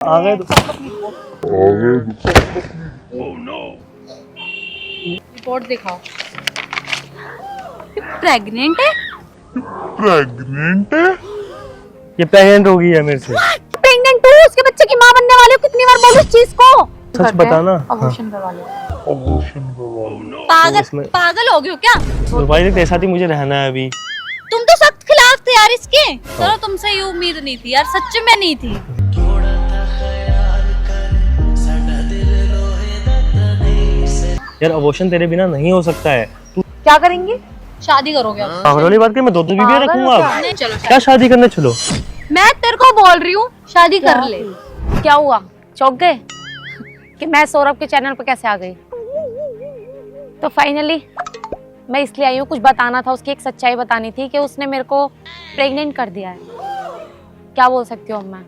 आ गए रिपोर्ट दिखाओ। प्रेग्नेंट है? ये प्रेग्नेंट हो गई है मेरे से। प्रेग्नेंट हो? उसके बच्चे की माँ बनने वाले हो। कितनी बार बोलूं इस चीज को? सच बताना। अबॉर्शन करवा लो। पागल हो गए हो क्या? तो भाई तेरे साथ ही मुझे रहना है अभी। तुम तो सख्त खिलाफ थे यार इसके। चलो तुमसे ये उम्मीद नहीं थी यार, सच में नहीं थी। यार अबॉर्शन तेरे बिना नहीं हो सकता है। तू क्या करेंगे? शादी करोगे आप? पागल वाली बात कर, मैं दो बीवियां रखूंगा अब। नहीं, चलो क्या शादी करने चलो। मैं तेरे को बोल रही हूँ शादी कर ले। क्या हुआ, चौंक गए कि मैं सौरभ के चैनल पर कैसे आ गई? तो फाइनली मैं इसलिए आई हूँ, कुछ बताना था, उसकी एक सच्चाई बतानी थी कि उसने मेरे को प्रेग्नेंट कर दिया है। क्या बोल सकती हूँ मैं?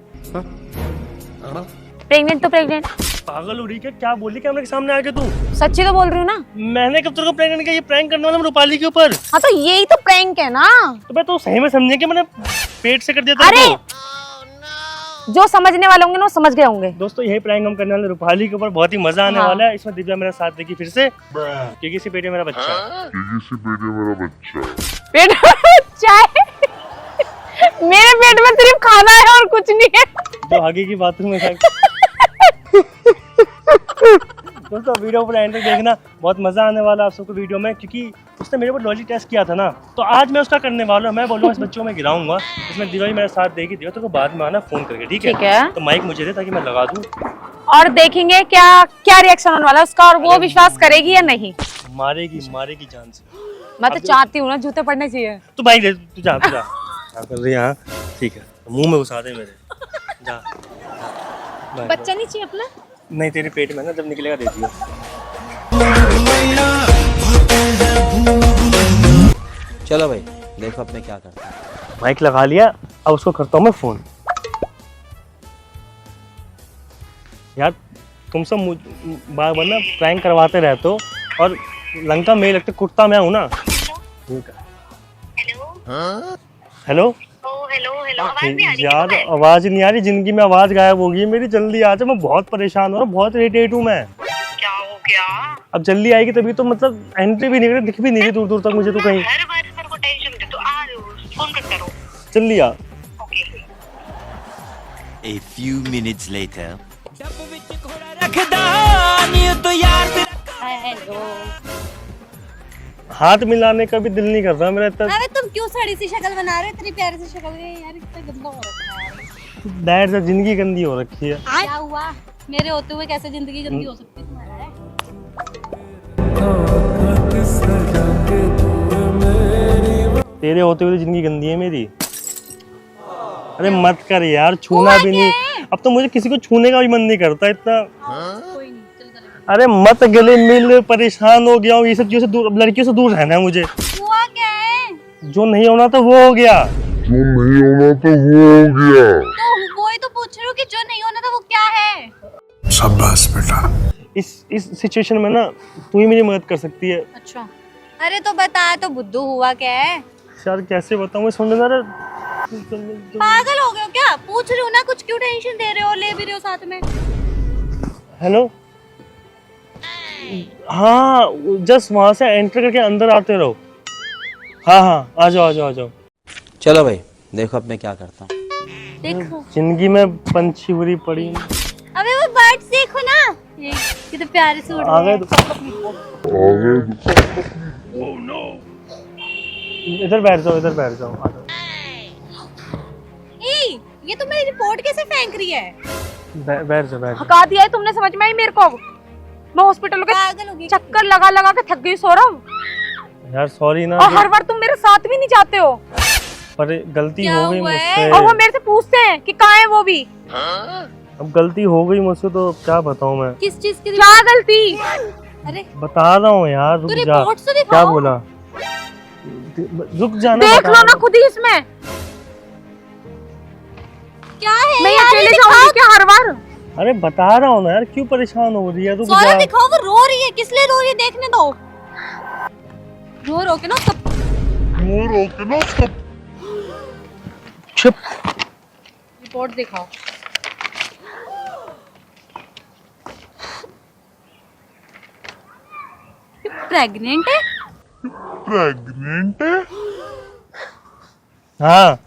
प्रेग्नेंट तो प्रेग्नेंट। पागल हो रही है क्या बोली कैमरे के सामने आके तू? सच्ची तो बोल रही हूँ ना। मैंने कब तेरे को प्रेग्नेंट किया? ये प्रैंक करने वाला रूपाली के ऊपर। हाँ तो यही तो प्रैंक है ना। तो मैं तो सही में समझे कि मैंने पेट से कर दिया था। अरे जो समझने वाले होंगे ना वो समझ गए होंगे। दोस्तों यही प्रैंक हम करने वाले रूपाली के ऊपर। बहुत ही मजा आने हाँ। वाला है। इसमें दिव्या मेरा साथ देगी फिर से, क्योंकि इसी पेट में मेरा बच्चा है। पेट में बच्चा है? मेरे पेट में सिर्फ खाना है और कुछ नहीं है। जो आगे की बातों में दोस्तों वीडियो पर एंड तक देखना, बहुत मजा आने वाला है आप सबको वीडियो में, क्योंकि उसने मेरे ऊपर लॉजिक टेस्ट किया था ना, तो आज मैं उसका करने वाला हूँ। मैं बोलूँगा इस बच्चों में गिराऊंगा। इसमें दिव्या मेरा साथ देगी। दिव्या तो बाद में आना फोन करके, ठीक है? तो माइक मुझे दे ताकि मैं लगा दूँ और देखेंगे क्या क्या रिएक्शन होने वाला है उसका, और वो विश्वास करेगी या नहीं। मारेगी जान से। मैं तो चाहती हूँ ना जूते पड़ने चाहिए। तो भाई दे, तू जा क्या कर रही है? हाँ ठीक है, मुंह में घुसा दे मेरे। जा बच्चा नहीं चाहिए अपना? नहीं, तेरे पेट में ना जब निकलेगा दे दियो। चलो भाई देखो अब मैं क्या करता हूँ। माइक लगा लिया, अब उसको करता हूँ मैं फोन। यार तुम सब बार बार ना प्रैंक करवाते रहते हो, और लंका में लगता कुत्ता मैं हूँ ना। हेलो यार, आवाज नहीं आ रही। जिंदगी में आवाज गायब हो गई मेरी। जल्दी आ जा, मैं बहुत परेशान हो रहा हूँ, बहुत इरिटेट हूँ मैं। क्या हो गया? अब जल्दी आएगी तभी तो, मतलब एंट्री भी नहीं कर, दिख भी नहीं रही दूर दूर तक मुझे तो कहीं। हर बार मेरे को टेंशन दे, तो आ रहे हो, फोन करते रहो। जल्दी आ। A few minutes later. हाथ मिलाने का भी दिल नहीं कर रहा मेरा इतना। अरे तुम क्यों सड़ी सी शक्ल बना रहे हो? इतनी प्यारी सी शक्ल है यार, इतना गंदा हो रखा है यार। दैट से जिंदगी गंदी हो रखी है। क्या हुआ? मेरे होते हुए कैसे जिंदगी गंदी हो सकती है तुम्हारा? तेरे होते हुए तो जिंदगी गंदी है मेरी। अरे मत कर यार, छूना भी नहीं। अब तो मुझे किसी को छूने का भी मन नहीं करता इतना। कोई नहीं, चल चल। अरे मत गले मिल, परेशान हो गया हूँ। ये सब चीजों से दूर, लड़कियों से दूर रहना है मुझे। हुआ क्या है? जो नहीं होना था वो हो गया। तो वही तो पूछ रही हूँ कि जो नहीं होना था वो क्या है? शाबाश बेटा। इस सिचुएशन में ना तू ही मेरी मदद कर सकती है। अच्छा, अरे तो बता, तो बुद्धू हुआ क्या है? यार कैसे बताऊँ मैं, समझ ना रहा। पागल हो गए हो क्या? पूछ रही हूँ ना, कुछ क्यों टेंशन दे रहे हो? ले भी रहे हो साथ में। हेलो, हाँ जस्ट वहां से एंटर करके अंदर आते रहो। हाँ आ जाओ। चलो भाई देखो अब मैं क्या करता हूँ। देखो, जिंदगी में पंछी उड़ी पड़ी। अबे वो बर्ड्स देखो ना, ये तो प्यारे से उड़ आ रहे गए हैं। इधर बैठ जाओ। ए, ये तो मेरी रिपोर्ट कैसे फेंक रही है? बैठ जाओ। हका दिया है तुमने, समझ में आई मेरे को। मैं हॉस्पिटल के पागल हो गई। चक्कर लगा के थक गई सौरभ। यार सॉरी ना, और हर बार तुम मेरे साथ भी नहीं जाते हो। पर गलती क्या हो गई हुआ है? मुझसे। और वो मेरे से पूछते हैं कि कहाँ है वो भी। अब गलती हो गई मुझसे, तो क्या बताऊं मैं। किस चीज की? क्या गलती? अरे बता रहा हूँ यार, रुक तो जा। रिपोर्ट तो दिखाओ। क्या बोला? रुक जाना। देख लो ना खुद ही इसमें। क्या है? मैं यार, अकेले ये जाऊंगी दिखाओ। क्या हर बार? अरे बता रहा हूँ ना यार, क्यों परेशान हो रही है? रुक सौरभ जा। दिखाओ, वो रो रही है। किस लिए रो रही है? देखने दो। रो के ना सब। चुप। रिपोर्ट दिखाओ। प्रेग्नेंट है? हाँ,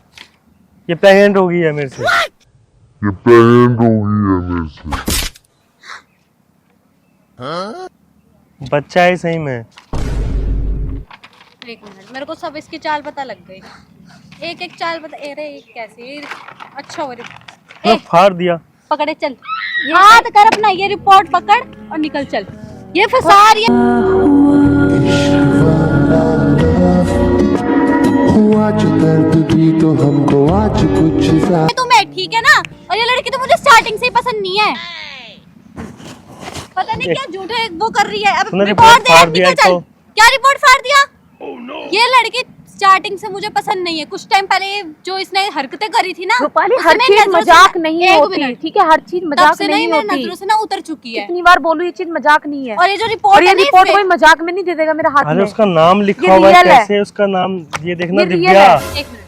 ये प्रेग्नेंट हो गई है मेरे से। बच्चा है सही में। एक मिनट, मेरे को सब इसकी चाल पता लग गई। एक एक चाल पता। अरे एक कैसी? अच्छा हो रही। मैं फाड़ दिया। पकड़े चल, हाथ कर अपना, ये रिपोर्ट पकड़ और निकल चल। ये फंसा रही है। हुआ जो दर्द भी तो हमको आज कुछ सा तुम्हें ठीक है ना? और ये लड़की तो मुझे स्टार्टिंग से ही पसंद नहीं है। पता नहीं क्या झूठे वो कर रही है। अब तूने रिपोर्ट दे, फाड़ दिया निकल चल। तो। क्या रिपोर्ट फाड़ दिया? ये लड़की स्टार्टिंग से मुझे पसंद नहीं है। कुछ टाइम पहले जो इसने हरकतें करी थी ना, रूपाली, उससे हर मेरी चीज नजरों से मजाक ना- नहीं एक होती, मिनट। ठीक है? हर चीज तब मजाक से नहीं मेरी होती। नजरों से ना उतर चुकी है। कितनी बार बोलूं, ये चीज मजाक नहीं है। और ये जो और रिपोर्ट ये है ना, रिपोर्ट इसमें- कोई मजाक में नहीं दे देगा मेरे हाथ अरे में। उसका नाम लिखा ये हुआ है, रियल है। कैसे उसका नाम, ये देखना ये रियल दिव्या। है। एक मिनट,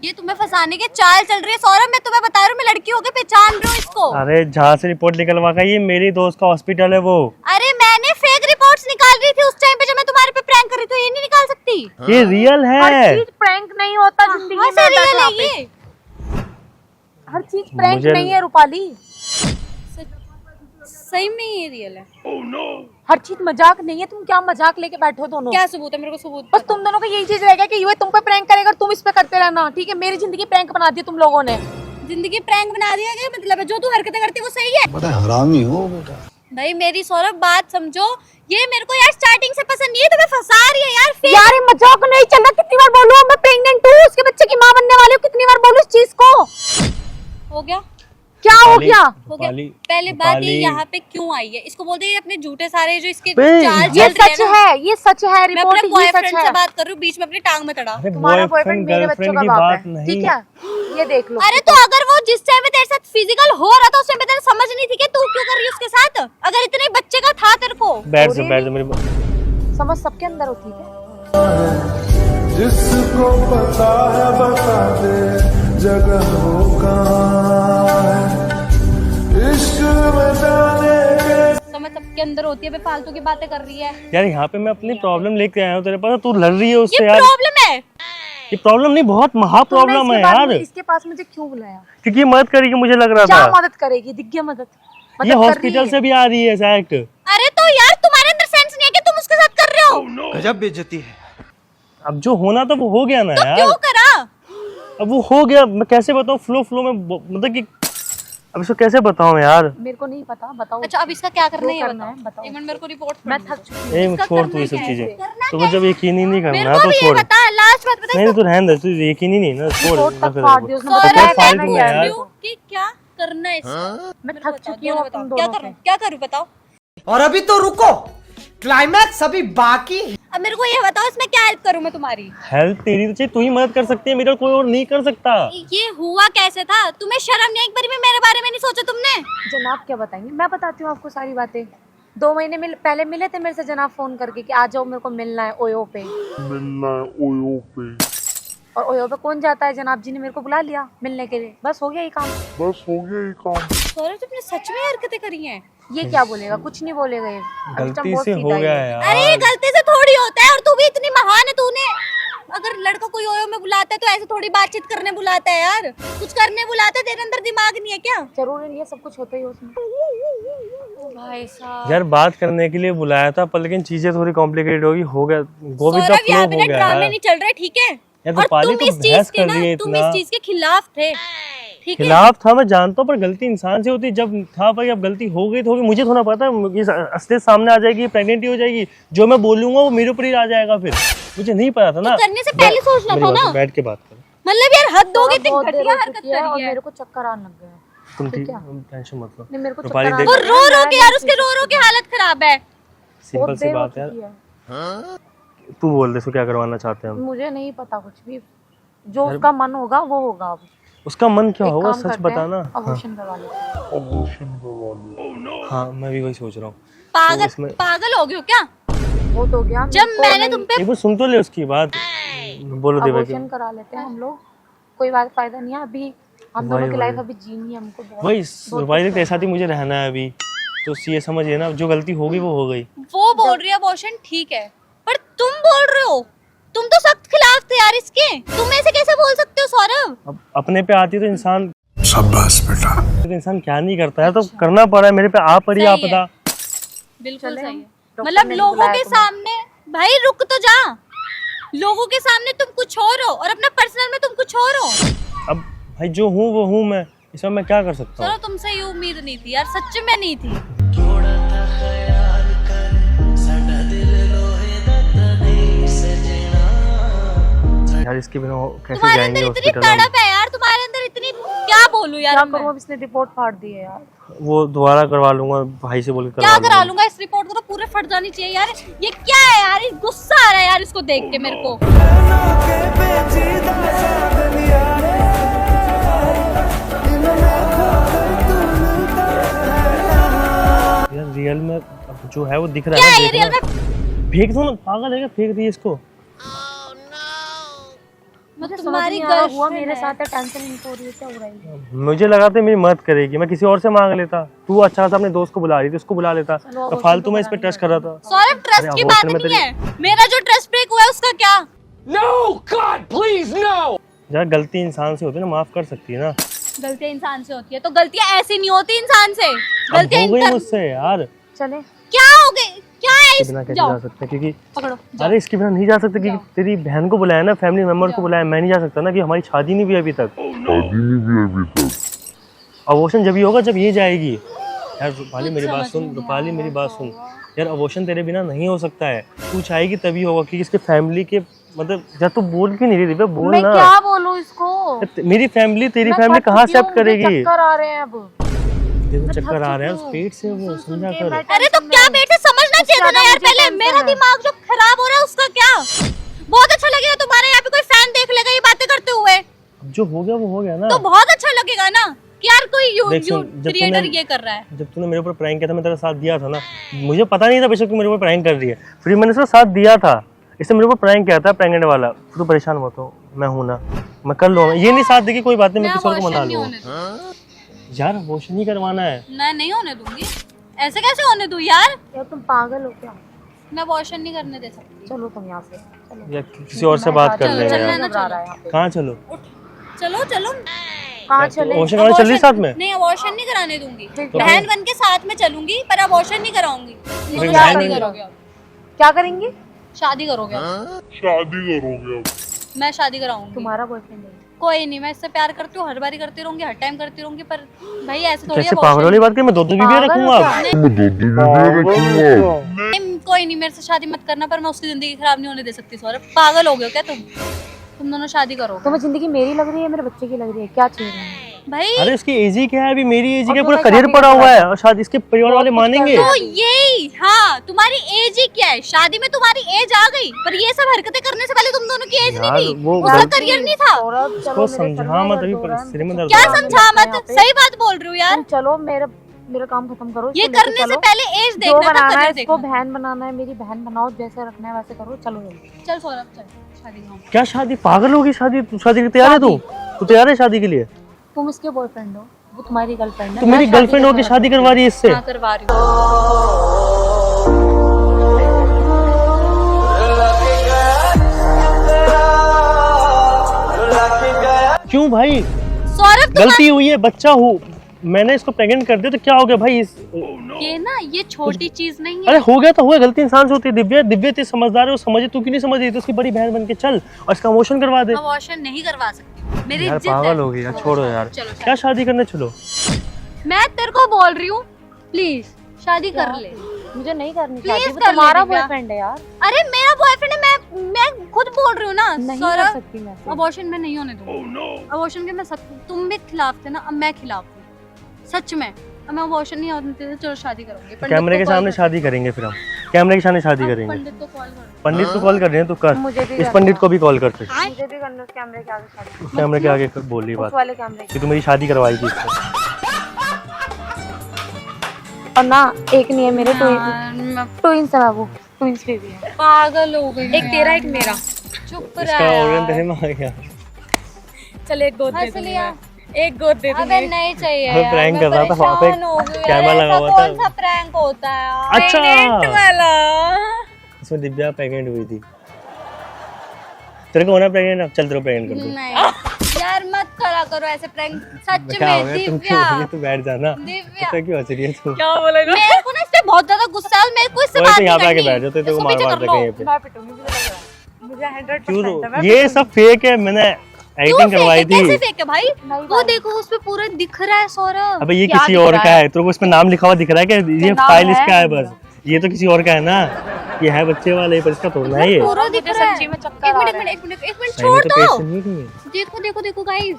ये तुम्हें फंसाने के चाल चल रही है सौरभ। मैं तुम्हें बता रही हूँ, मैं लड़की होकर पहचान रही हूँ इसको। अरे जहाँ से रिपोर्ट निकलवा का, ये मेरी दोस्त का हॉस्पिटल है वो। अरे मैंने फेक रिपोर्ट्स निकाल रही थी उस टाइम पे जब मैं तुम्हारे पे प्रैंक कर रही थी। ये नहीं निकाल सकती। ये रियल हर है। चीज प्रैंक नहीं होता जिंदगी कहाँ में। से रियल है पे। ये? हर चीज प्रैंक मुझे- नहीं है रूपाली। सही में ये रियल है? हर चीज मजाक नहीं है। तुम क्या मजाक लेके बैठे हो दोनों? क्या सबूत है? मेरे को सबूत बस तुम दोनों का यही चीज रहेगा कि ये तुम पे प्रैंक करेगा और तुम इस पे करते रहना, ठीक है? मेरी जिंदगी प्रैंक बना दी तुम लोगों ने। जिंदगी प्रैंक बना दिया क्या मतलब है? जो तू हरकतें करती है वो सही है? बड़ा हरामी हो बेटा। भाई मेरी सौरभ बात समझो। ये मेरे को यार स्टार्टिंग से पसंद नहीं है। तुम्हें फंसा रही है यार। फेक यार ये मजाक नहीं चल रहा। कितनी बार बोलूं, मैं प्रेग्नेंट हूँ, उसके बच्चे की माँ बनने वाली हूँ। कितनी बार बोलूं इस चीज को? हो गया? क्या हो रूपाली, गया? हो गया। रूपाली, पहले बात ये रूपाली। यहाँ पे क्यों आई है? इसको बोलते हैं अपने झूठे सारे जो इसके बे, चाल ये चल रहे सच हैं ना। है, ये सच है। मैं रिपोर्ट अपने ही बॉयफ्रेंड सच से है। बात कर रही हूँ, बीच में अपनी टांग में तड़ा। अरे तुम्हारा बॉयफ्रेंड बॉयफ्रेंड मेरे बच्चों गर्लफ्रेंड का की बाप बात है, नहीं। ठीक है? ये देख लो। अरे तो अगर वो जिस टाइम में तेरे साथ फिजिकल हो रहा था उस टाइम पे तेरे समझ नहीं थी कि तू क्यों कर रही है उसके साथ? अगर इतने बच्चे का था तेरे को। बैठ जा मेरे। समझ सबके अंदर होती है। जिसको पता है बता दे जगह हो कहाँ है। इश्क में जाने के समझ सबके अंदर होती है। बे फालतू की बातें कर रही है। यार यहाँ पे मैं अपनी प्रॉब्लम लेके आया हूँ तेरे पास, तू लड़ रही है ये उससे यार। प्रॉब्लम है। ये प्रॉब्लम नहीं, बहुत महा प्रॉब्लम है यार। इसके पास मुझे क्यों बुलाया? क्योंकि ये मदद करेगी मुझे लग रहा क्या था। मदद करेगी? दिख गया मदद। ये हॉस्पिटल से भी आ रही है सैक्ट। अरे तो यार तुम्हारे अंदर सेंस नहीं है कि तुम उसके साथ कर रहे हो? गजब बेइज्जती है। अब जो होना था वो हो गया ना यार। क्यों करा? अब वो हो गया, मैं कैसे बताऊँ? फ्लो में मतलब कि अब इसको कैसे बताऊँ यार। मेरे को नहीं पता, बताओ। अच्छा अब इसका क्या करना है ये करना है, बताओ। बताओ। एक मिनट मेरे को रिपोर्ट मैं थक चुकी हूँ। ए इसका छोड़ करना तू ये सब क्या है? चीजें। करना तो क्या जब यकीन ही नहीं मेरे करना को तो भी ये छोड़। बता, लास्ट बात बता। नहीं तू रहने दे, तू यकीन ही नहीं ना, छोड़। रिपोर्ट ना तक फिर फाड़ दी उसने। सौरभ बताया मैं फालतू नहीं में यार। यार। पूछ रही हूँ कि क्या करना है इसका? मैं थक चुकी हूँ अब तुम क्या दोनों करूँ? से। क्या करूँ बताओ? और अभी तो रुको, क्लाइमैक्स अभी बाकी है। अब मेरे को ये बताओ इसमें क्या हेल्प करूँ मैं तुम्हारी? हेल्प तेरी तो चाहिए, तू ही मदद कर सकती है, मेरा कोई और नहीं कर सकता। ये हुआ कैसे था? तुम्हें शर्म नहीं? एक बार भी मेरे बारे में नहीं सोचा तुमने? जनाब क्या बताएंगे? मैं बताती हूँ आपको सारी बातें। 2 महीने पहले मिले थे मेरे से जनाब फोन करके कि आ जाओ मेरे को मिलना है ओयो पे। और ओयो पे कौन जाता है? जनाब जी ने मेरे को बुला लिया मिलने के लिए। बस हो गया ये काम। सौरभ तुमने सच में हरकतें करी हैं? ये क्या बोलेगा? कुछ नहीं बोलेगा ये। गलती बहुत से सीधा हो है गया ये। है यार। अरे ये गलती से थोड़ी होता है। और तू भी इतनी महान है। तूने अगर लड़का कोई ओयो में बुलाता है तो ऐसे थोड़ी बातचीत करने बुलाता है यार। कुछ करने बुलाता है। तेरे अंदर दिमाग नहीं है क्या? जरूरी नहीं है सब कुछ होता ही उसमें। ओ भाई साहब, यार बात करने के लिए बुलाया था, पर लेकिन चीजें थोड़ी कॉम्प्लिकेटेड होगी, हो गया वो भी तो सौरभ फ्लो यहाँ हो पे ना गया ड्रामे यार। नहीं चल रहे, ठीक है? यार और रूपाली तुम तो इस चीज बहस के कर रही है ना, तुम इतना। इस चीज के खिलाफ थे, ठीक है? खिलाफ था, मैं जानता हूँ, पर गलती इंसान से होती है। जब था भाई, अब गलती हो गई तो होगी। मुझे थोड़ा पता है ये असलियत सामने आ जाएगी, प्रेग्नेंट ही हो जाएगी। जो मैं बोलूंगा वो मेरे ऊपर ही आ जाएगा। फिर मुझे नहीं पता था ना। तो करने से पहले सोचना था ना। बैठ के बात कर। मतलब यार हद हो गई। इतनी बहुत देर घटिया हो हरकत चुकी है और करी है। मेरे को चक्कर आने लग गया। तुम ठीक, ठीक है। टेंशन मत लो। नहीं मेरे को रूपाली चक्कर देख, वो रो रो के यार, उसके रो रो के हालत खराब है। सिंपल बहुत सी देर हो बात है चुकी यार। तू बोल दे, इसको क्या करवाना चाहते हैं हम। मुझे नहीं पता कुछ भी। जो उसका मन होगा वो होगा। अब उसका मन क्या एक होगा, काम सच करते हैं, बताना। अबॉर्शन करवा लेते हाँ मैं भी वही सोच रहा हूँ। पागल इसमें- पागल हो गए हो क्या? हैं। वो तो गया। जब मैंने तुम पे एक बार सुन तो ले उसकी बात। बोलो देवा अबॉर्शन करा लेते हैं हम लोग। कोई बात फायदा नहीं है अभी। हम दोनों की लाइफ अभी जीनी है हमको। बहुत वही रूपाली तेरे साथ ही मुझे रहना है अभी। तो ये समझिए ना, जो गलती होगी वो हो गई। वो बोल रही है अबॉर्शन ठीक है, पर तुम बोल रहे हो, तुम तो सख्त खिलाफ थे यार इसके। तुम ऐसे कैसे बोल सकते हो सौरभ? अब अपने पे आती तो इंसान शाबाश क्या नहीं करता है, तो करना पड़ा है। मेरे पे आ पड़ी सही है। आपदा। बिल्कुल सही है। मतलब लोगों के सामने भाई रुक तो जा, लोगों के सामने तुम कुछ और हो और अपना पर्सनल में तुम कुछ और हो। अब भाई जो हूँ वो हूँ, मैं इसमें मैं क्या कर सकता हूँ। चलो तुमसे ये उम्मीद नहीं थी यार, सच में नहीं थी। यार इसके बिना कैसे तुम्हारे जाएंगे अंदर इतनी हॉस्पिटल? तड़प है यार, तुम्हारे अंदर इतनी, क्या बोलूं यार क्या मैं? करूँ, अब इसने रिपोर्ट फाड़ दी है यार। वो दोबारा करवा लूंगा, भाई से बोल के क्या करा लूंगा। लूंगा? इस रिपोर्ट को तो पूरे फट जानी चाहिए यार। ये क्या है यार, गुस्सा आ रहा है यार इसको देख के मेरे को। यार रियल में अब जो है वो दिख रहा क्या है है ये रियल में? फेंक दो ना, पागल है क्या, फेंक दी इसको। मतलब तुम्हारी तुम्हारी हुआ गर्लफ्रेंड मेरे है। साथ है, टेंशन नहीं हो रही है, क्या हो रहा है? मुझे लगा था मेरी मदद करेगी, मैं किसी और से मांग लेता। तू अच्छा खासा अपने दोस्त को बुला रही थी, उसको बुला लेता, तो फालतू में इस पे ट्रस्ट कर रहा था। सौरभ ट्रस्ट अरे की अबॉर्शन बात में नहीं है, मेरा जो ट्रस्ट ब्रेक हुआ है उसका क्या? यार गलती इंसान से होती है ना, माफ कर सकती है ना। गलतियां इंसान से होती है तो गलतियां ऐसी नहीं होती इंसान से। अब गलतियां हो गई इंसान मुझसे यार, चले क्या हो गई? क्या है इसके बिना कैसे जा सकते, क्योंकि पकड़ो। अरे इसके बिना नहीं जा सकते, क्योंकि तेरी बहन को बुलाया ना, फैमिली मेंबर को बुलाया, मैं नहीं जा सकता ना, कि हमारी शादी नहीं हुई अभी तक। अबॉर्शन जब ही होगा जब ये जाएगी। यार रूपाली मेरी बात सुन, रूपाली मेरी बात सुन यार, अबॉर्शन तेरे बिना नहीं हो सकता है। तू चाहेगी तभी होगा, क्योंकि इसके फैमिली के मतलब जब तू बोल क्यों नहीं रही दिव्या, बोल मैं ना। क्या बोलूं इसको? मेरी फैमिली तेरी मैं फैमिली थक कहाँ चुकी से हूँ, अब करेगी? मुझे चक्कर आ रहे हैं अब। देखो चक्कर आ रहे हैं उस पेट से, वो समझा कर। अरे तो क्या बेटे, समझना चाहिए था ना यार पहले। मेरा दिमाग जो खराब हो रहा है उसका क्या? बहुत अच्छा लगेगा तुम्हारे यहाँ पे कोई फैन देख लेगा ये बातें करते हुए, अब जो हो गया वो हो गया ना। तो बहुत अच्छा लगेगा ना कि यार कोई देख सुन, जब क्रिएटर तूने- ये कर रहा है। जब तूने मेरे ऊपर प्रैंक किया था, मैं तेरा साथ दिया था ना। मुझे पता नहीं था बेशक तू मेरे ऊपर प्रैंक कर रही है, फिर मैंने उसका साथ दिया था। इससे मेरे ऊपर प्रैंक किया था, प्रेग्नेंट वाला। तू परेशान मत हो, मैं हूं ना, मैं कर लूंगा। ये नहीं साथ देगी, कोई बात नहीं, मैं किसी और को मना लूंगा। यार अबॉर्शन ही करवाना है। मैं नहीं होने दूंगी, ऐसे कैसे होने दूं यार? क्या तुम पागल हो क्या? मैं अबॉर्शन नहीं करने दे सकती। चलो तुम यहाँ से चलो। या किसी और से बात कर लेंगे चलना यार। ना, घबरा रहा है यहाँ पे। कहाँ चलो? चलो चलो। कहाँ चले? अबॉर्शन कराने चल रही साथ में? नहीं, अबॉर्शन नहीं कराने दूंगी। तो बहन बन के साथ में चलूंगी, पर अबॉर्शन नहीं कराऊंगी। फिर शादी बहन- करोगे अब? क्या करेंगी? शादी करोगे अब? मैं शादी कराऊंगी। तुम्हारा बॉयफ्रेंड है? कोई नहीं, मैं इससे प्यार करती हूँ, हर बारी करती रहूंगी, हर टाइम करती रहूंगी, पर भाई ऐसे थोड़ी कैसे पागल वाली बात कर, मैं दो बीवी पागल रखूंगा हो अब। नहीं, कोई नहीं, मेरे से शादी मत करना, पर मैं उसकी जिंदगी खराब नहीं होने दे सकती। सौरभ पागल हो गए हो क्या तुम दोनों शादी करो तुम्हें जिंदगी मेरी लग रही है, मेरे बच्चे की लग रही है, क्या चाहिए तुम्हें? भाई। अरे उसकी एज ही क्या है, अभी मेरी एज ही क्या, और पूरा तुम्हें करियर शादी पड़ा करना हुआ है। है, और शायद इसके परिवार वाले मानेंगे। तो यही, हाँ, तुम्हारी एज ही क्या है? शादी में तुम्हारी एज आ गई, पर ये सब हरकतें करने से पहले तुम दोनों की एज यार, नहीं थी, वो उसका गलत- करियर नहीं था। सौरभ चलो, उसको मेरे सर समझा में मत, दर्द अभी हो रहा है, सिर में मुझे दर्द क्या हो रहा है। समझा मत? यहाँ पे। सही बात बोल रही हूँ यार। तुम चलो, मेरा काम खत्म करो, ये इसको लेके करने से चलो। पहले एज जो देखना था, बनाना है करियर इसको देखना। बहन बनाना है, मेरी बहन बनाओ, जैसे रखना है वैसे करो, चलो जल्दी। चल सौरभ चल, शादी करो। क्या शादी? पागल होगी शादी? तू शादी के तैयार है? तू तैयार है शादी के लिए? तुम इसके बॉयफ्रेंड हो, वो तुम्हारी गर्लफ्रेंड है। तू मेरी मैं गर्लफ्रेंड होकर शादी करवा रही है इससे? हाँ, करवा रही हूँ। क्यों भाई? सौरभ गलती हुई है, बच्चा हूँ मैंने, इसको प्रेग्नेंट कर दिया तो क्या हो गया भाई? ये ना, ये छोटी चीज नहीं है। अरे हो गया तो हुआ, गलती इंसान से होती है। दिव्या इतनी समझदार है, वो समझे, तू क्यों नहीं समझ रही? तो उसकी बड़ी बहन बन के चल और इसका अबॉर्शन करवा दे। अबॉर्शन नहीं करवा सकती, मेरी यार इज्जत है। पागल हो गई यार, छोड़ो यार। चलो, क्या शादी करने चलो? मैं तेरे को बोल रही हूँ, प्लीज शादी कर ले। मुझे नहीं करनी Please शादी, वो कर ले तुम्हारा दिव्या। बॉयफ्रेंड है यार। अरे मेरा बॉयफ्रेंड है, मैं खुद बोल रही हूँ ना। नहीं कर सौरभ, सकती मैं ऐसे। अबॉर्शन में नहीं होने दूंगी। अबॉर्शन के मैं तुम भी खिलाफ थे ना, अब मैं खिलाफ हूँ, सच में। अब मैं अबॉर्शन नहीं होने देती, चलो शादी करोगे। पंडित कैमरे को के call सामने कर- शादी करेंगे फिर हम, कैमरे के सामने शादी अब करेंगे। पंडित को कॉल कर। पंडित को कॉल कर रहे हैं, तू कर। मुझे भी इस करना पंडित को भी कॉल कर फिर। मुझे भी करना, उस कैमरे के आगे शादी, उस कैमरे के आगे बोल रही उस बात वाले कैमरे कि तू मेरी शादी करवाई थी इससे। और ना, एक नहीं है मेरे, ट्विंस है बाबू, ट्विंस बेबी है। पागल हो गई, एक तेरा एक मेरा। चुप इसका रहा ऑर्गन यार। तेरे में आ गया। चल एक गोद हंस लिया, एक गोद दे अबे नहीं चाहिए मैं यार, prank मैं कर रहा था, वहाँ पे परेशान हो गई यार, कैमरा लगा ऐसा हुआ था। कौन सा प्रैंक होता है यार? अच्छा। Pregnant वाला। इसमें दिव्या प्रेग्नेंट हुई थी। तेरे को होना प्रेग्नेंट? अब चल तेरे को प्रेग्नेंट कर दूं। नहीं यार मत करा करो ऐसे प्रैंक, सच क्या हो में गया? तुम क्यों हो दिव्या। गई? तू बैठ जाना। दिव्या। तो क्यों हंस रही है तू? मेरे को ना इस पे बहुत ज्यादा गुस्सा है, मेरे को इससे वही तो बात यहाँ नहीं पे आके करनी। बैठ जाओ, तेरे को इसको मार पीछे मार कर दे लो। कहीं पे। मैं पिटूंगी, मुझे लग रहा है। मुझे 100% क्यों? है, मैं ये सब फेक है, मैंने क्यों एडिटिंग फेक करवाई है? थी। कैसे फेक है भाई? वो देखो उस पे पूरा दिख रहा है सौरभ। अबे ये क्या किसी दिख और रहा का है? है, तेरे को इसमें नाम लिखा हुआ दिख रहा है कि ये नाम फाइल है इसका है बस। ये तो किसी और का है ना, ये है बच्चे वाले, पर इसका थोड़ा है ये। पूरा दिख मुझे रहा है। सच्ची में चक्कर एक आ मिनट रहा है। एक मिनट एक मिनट नहीं, मैं छोड़ तो दो। पेट से नहीं रही है। देखो देखो देखो गाइस,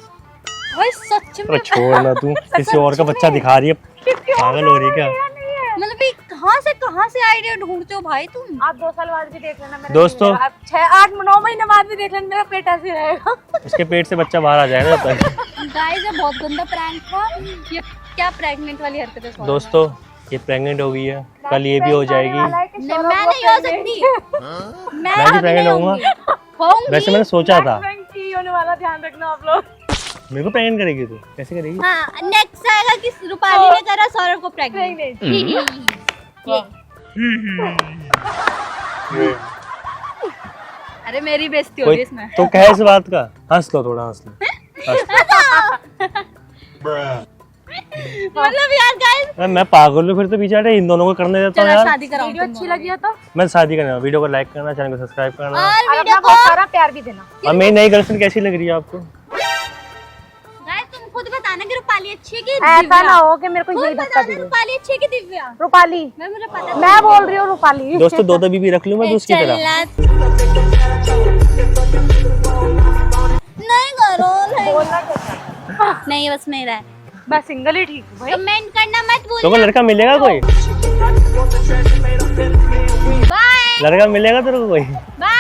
भाई सच में अरे छोड़ ना तू, किसी और का बच्चा दिखा रही है, पागल हो रही है क्या? मतलब ये कहाँ से आइडिया ढूंढते हो भाई तुम? आप 2 साल बाद भी देख लेना मेरा। दोस्तों 6-8-9 महीने बाद भी देख लेना, मेरा पेट ऐसे रहेगा। इसके पेट से बच्चा बाहर आ जाएगा तब। गाइस ये बहुत गंदा प्रैंक था। ये क्या प्रेग्नेंट वाली हरकतें सौरभ? दोस्तों ये प्रेग्नेंट हो गई है, कल ये भी हो जाएगी। नहीं, मैं नहीं हो सकती। मैं भी प्रेग्नेंट होऊंगा। होंगी। वैसे मैंने सोचा था। की होने वाला, ध्यान रखना आप लोग। मेरे को प्रेग्नेंट करेगी तू? कैसे करेगी? हाँ नेक्स्ट आएगा कि रूपाली ने करा सौरभ को प्रेग्नेंट। अरे मेरी बेइज्जती हो कोई रही है इसमें। तो कहे इस बात का? हंस लो थोड़ा, हंस लो। मतलब यार गाइस अरे मैं पागल हूँ फिर तो, पीछे हटे, इन दोनों को करने देता हूँ चलो यार। शादी कराऊं वीडियो तुम अच्छी दोनों लगी हो तो मैं शादी करना, वीडियो को लाइक करना, चैनल को सब्सक्राइब करना। और और वीडियो अपना को बहुत सारा प्यार भी देना। और मेरी नई गर्लफ्रेंड कैसी लग रही है आपको? गाइस तुम खुद बताना कि रूपाली अच्छी है कि ऐसा दिव्या। ना हो कि मेरे को खुद यही धक्का बताना दे। रूपाली अच्छी है कि दिव्या। रूपाली, मैं मुझे पता मैं बोल रही हूँ रूपाली। दोस्तों दो बीबी रख लूँ मैं भी उसकी तरह। नहीं करो नहीं बस मेरा है। मैं सिंगल ही ठीक हूँ भाई। कमेंट करना मत तो भूलना। लड़का मिलेगा कोई? बाय लड़का मिलेगा तेरे को कोई? बाय।